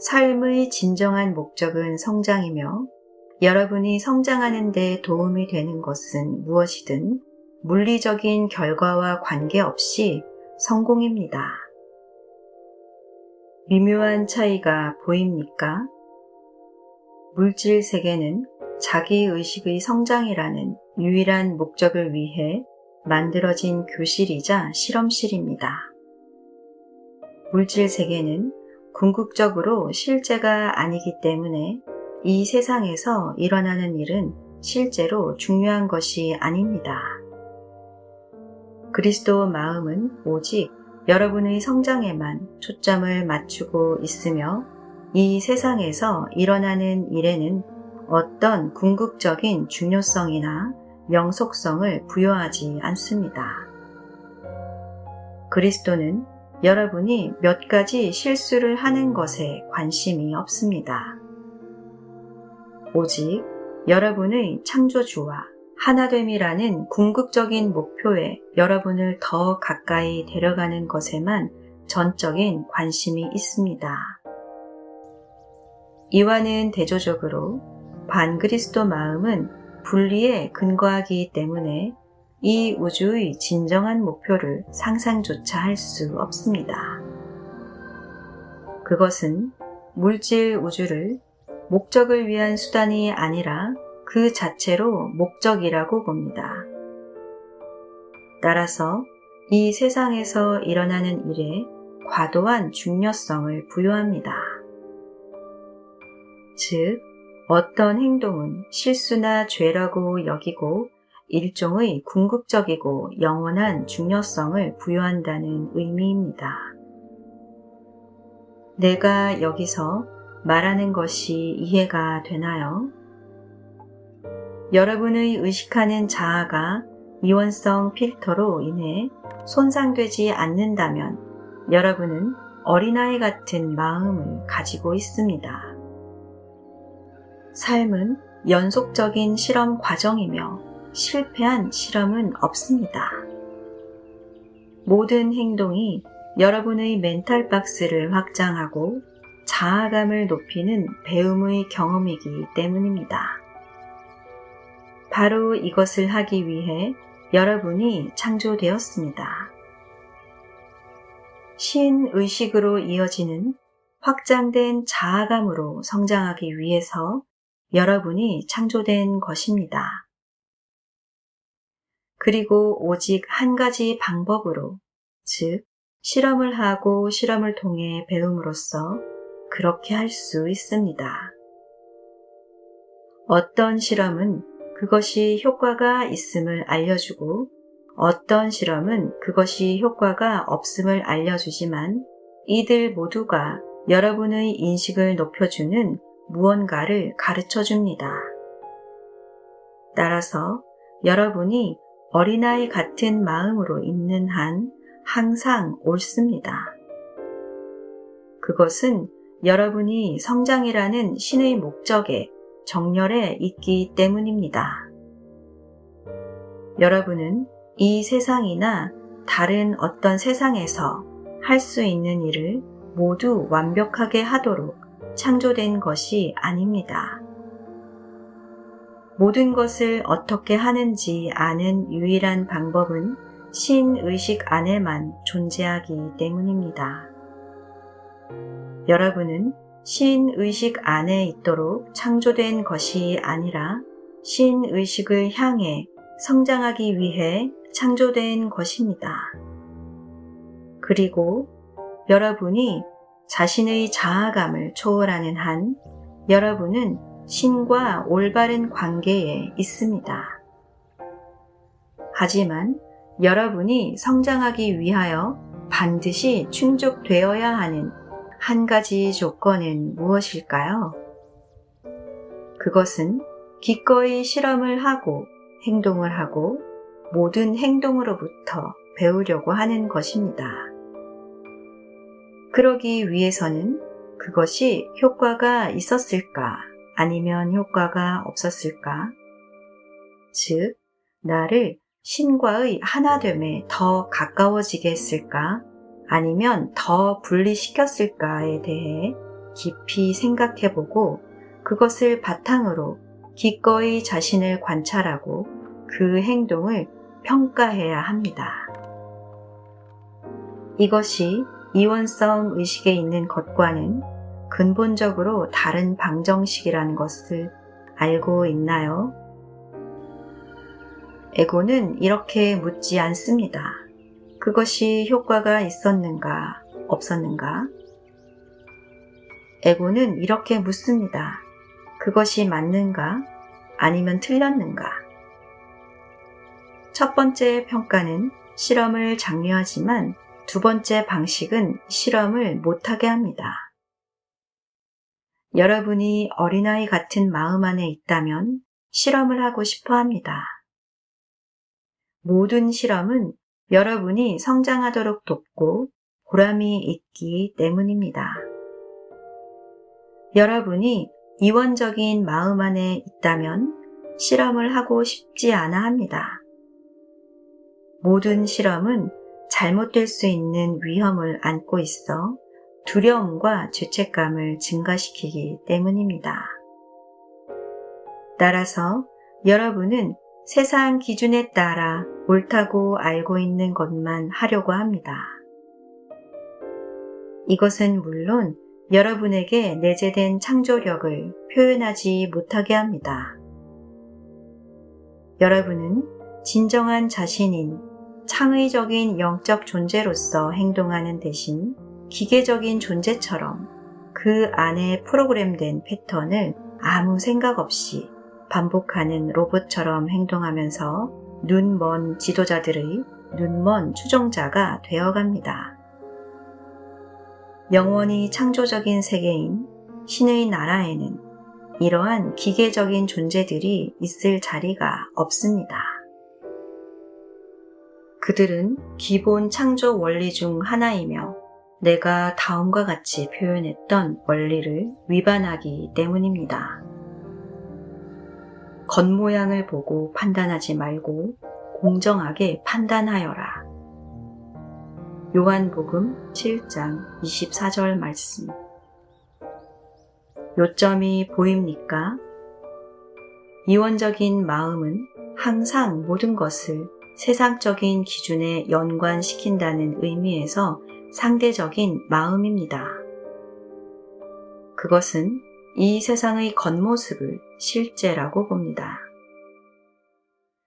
삶의 진정한 목적은 성장이며 여러분이 성장하는 데 도움이 되는 것은 무엇이든 물리적인 결과와 관계없이 성공입니다. 미묘한 차이가 보입니까? 물질 세계는 자기의식의 성장이라는 유일한 목적을 위해 만들어진 교실이자 실험실입니다. 물질 세계는 궁극적으로 실제가 아니기 때문에 이 세상에서 일어나는 일은 실제로 중요한 것이 아닙니다. 그리스도 마음은 오직 여러분의 성장에만 초점을 맞추고 있으며 이 세상에서 일어나는 일에는 어떤 궁극적인 중요성이나 영속성을 부여하지 않습니다. 그리스도는 여러분이 몇 가지 실수를 하는 것에 관심이 없습니다. 오직 여러분의 창조주와 하나됨이라는 궁극적인 목표에 여러분을 더 가까이 데려가는 것에만 전적인 관심이 있습니다. 이와는 대조적으로 반그리스도 마음은 분리에 근거하기 때문에 이 우주의 진정한 목표를 상상조차 할 수 없습니다. 그것은 물질 우주를 목적을 위한 수단이 아니라 그 자체로 목적이라고 봅니다. 따라서 이 세상에서 일어나는 일에 과도한 중요성을 부여합니다. 즉, 어떤 행동은 실수나 죄라고 여기고 일종의 궁극적이고 영원한 중요성을 부여한다는 의미입니다. 내가 여기서 말하는 것이 이해가 되나요? 여러분의 의식하는 자아가 이원성 필터로 인해 손상되지 않는다면 여러분은 어린아이 같은 마음을 가지고 있습니다. 삶은 연속적인 실험 과정이며 실패한 실험은 없습니다. 모든 행동이 여러분의 멘탈 박스를 확장하고 자아감을 높이는 배움의 경험이기 때문입니다. 바로 이것을 하기 위해 여러분이 창조되었습니다. 신의식으로 이어지는 확장된 자아감으로 성장하기 위해서 여러분이 창조된 것입니다. 그리고 오직 한 가지 방법으로, 즉 실험을 하고 실험을 통해 배움으로써 그렇게 할 수 있습니다. 어떤 실험은 그것이 효과가 있음을 알려주고 어떤 실험은 그것이 효과가 없음을 알려주지만 이들 모두가 여러분의 인식을 높여주는 무언가를 가르쳐줍니다. 따라서 여러분이 어린아이 같은 마음으로 있는 한 항상 옳습니다. 그것은 여러분이 성장이라는 신의 목적에 정렬해 있기 때문입니다. 여러분은 이 세상이나 다른 어떤 세상에서 할 수 있는 일을 모두 완벽하게 하도록 창조된 것이 아닙니다. 모든 것을 어떻게 하는지 아는 유일한 방법은 신의식 안에만 존재하기 때문입니다. 여러분은 신의식 안에 있도록 창조된 것이 아니라 신의식을 향해 성장하기 위해 창조된 것입니다. 그리고 여러분이 자신의 자아감을 초월하는 한 여러분은 신과 올바른 관계에 있습니다. 하지만 여러분이 성장하기 위하여 반드시 충족되어야 하는 한 가지 조건은 무엇일까요? 그것은 기꺼이 실험을 하고 행동을 하고 모든 행동으로부터 배우려고 하는 것입니다. 그러기 위해서는 그것이 효과가 있었을까 아니면 효과가 없었을까? 즉, 나를 신과의 하나됨에 더 가까워지게 했을까? 아니면 더 분리시켰을까에 대해 깊이 생각해보고 그것을 바탕으로 기꺼이 자신을 관찰하고 그 행동을 평가해야 합니다. 이것이 이원성 의식에 있는 것과는 근본적으로 다른 방정식이라는 것을 알고 있나요? 에고는 이렇게 묻지 않습니다. 그것이 효과가 있었는가, 없었는가? 에고는 이렇게 묻습니다. 그것이 맞는가, 아니면 틀렸는가? 첫 번째 평가는 실험을 장려하지만 두 번째 방식은 실험을 못하게 합니다. 여러분이 어린아이 같은 마음 안에 있다면 실험을 하고 싶어 합니다. 모든 실험은 여러분이 성장하도록 돕고 보람이 있기 때문입니다. 여러분이 이원적인 마음 안에 있다면 실험을 하고 싶지 않아 합니다. 모든 실험은 잘못될 수 있는 위험을 안고 있어 두려움과 죄책감을 증가시키기 때문입니다. 따라서 여러분은 세상 기준에 따라 옳다고 알고 있는 것만 하려고 합니다. 이것은 물론 여러분에게 내재된 창조력을 표현하지 못하게 합니다. 여러분은 진정한 자신인 창의적인 영적 존재로서 행동하는 대신 기계적인 존재처럼 그 안에 프로그램된 패턴을 아무 생각 없이 반복하는 로봇처럼 행동하면서 눈먼 지도자들의 눈먼 추종자가 되어갑니다. 영원히 창조적인 세계인 신의 나라에는 이러한 기계적인 존재들이 있을 자리가 없습니다. 그들은 기본 창조 원리 중 하나이며 내가 다음과 같이 표현했던 원리를 위반하기 때문입니다. 겉모양을 보고 판단하지 말고 공정하게 판단하여라. 요한복음 7장 24절 말씀. 요점이 보입니까? 이원적인 마음은 항상 모든 것을 세상적인 기준에 연관시킨다는 의미에서 상대적인 마음입니다. 그것은 이 세상의 겉모습을 실제라고 봅니다.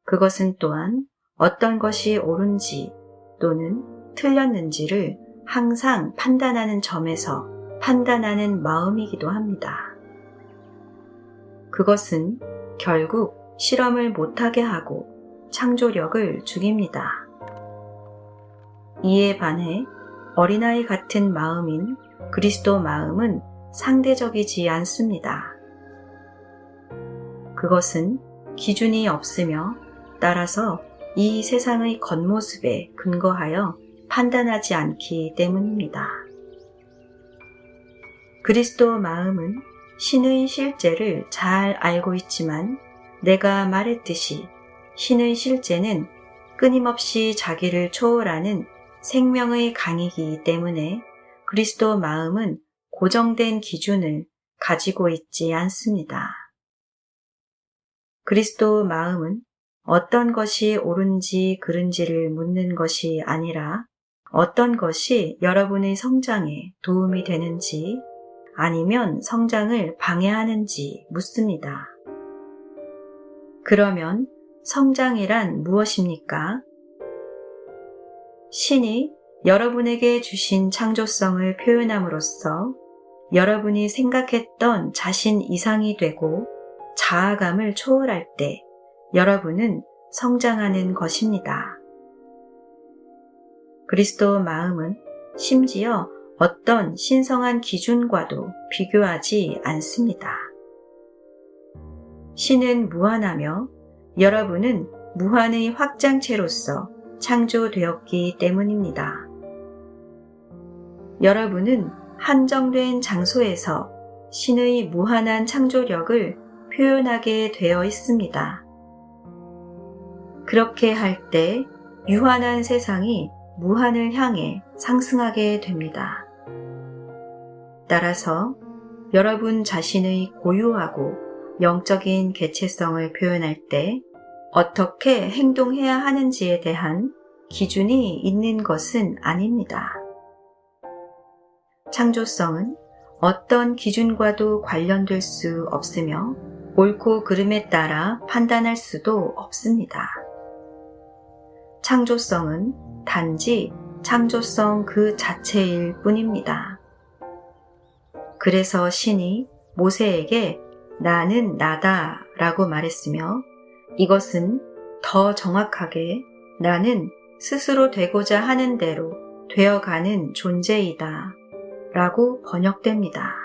그것은 또한 어떤 것이 옳은지 또는 틀렸는지를 항상 판단하는 점에서 판단하는 마음이기도 합니다. 그것은 결국 실험을 못하게 하고 창조력을 죽입니다. 이에 반해 어린아이 같은 마음인 그리스도 마음은 상대적이지 않습니다. 그것은 기준이 없으며 따라서 이 세상의 겉모습에 근거하여 판단하지 않기 때문입니다. 그리스도 마음은 신의 실제를 잘 알고 있지만 내가 말했듯이 신의 실제는 끊임없이 자기를 초월하는 생명의 강이기 때문에 그리스도 마음은 고정된 기준을 가지고 있지 않습니다. 그리스도 마음은 어떤 것이 옳은지 그른지를 묻는 것이 아니라 어떤 것이 여러분의 성장에 도움이 되는지 아니면 성장을 방해하는지 묻습니다. 그러면 성장이란 무엇입니까? 신이 여러분에게 주신 창조성을 표현함으로써 여러분이 생각했던 자신 이상이 되고 자아감을 초월할 때 여러분은 성장하는 것입니다. 그리스도 마음은 심지어 어떤 신성한 기준과도 비교하지 않습니다. 신은 무한하며 여러분은 무한의 확장체로서 창조되었기 때문입니다. 여러분은 한정된 장소에서 신의 무한한 창조력을 표현하게 되어 있습니다. 그렇게 할 때 유한한 세상이 무한을 향해 상승하게 됩니다. 따라서 여러분 자신의 고유하고 영적인 개체성을 표현할 때 어떻게 행동해야 하는지에 대한 기준이 있는 것은 아닙니다. 창조성은 어떤 기준과도 관련될 수 없으며 옳고 그름에 따라 판단할 수도 없습니다. 창조성은 단지 창조성 그 자체일 뿐입니다. 그래서 신이 모세에게 나는 나다 라고 말했으며 이것은 더 정확하게 나는 스스로 되고자 하는 대로 되어가는 존재이다 라고 번역됩니다.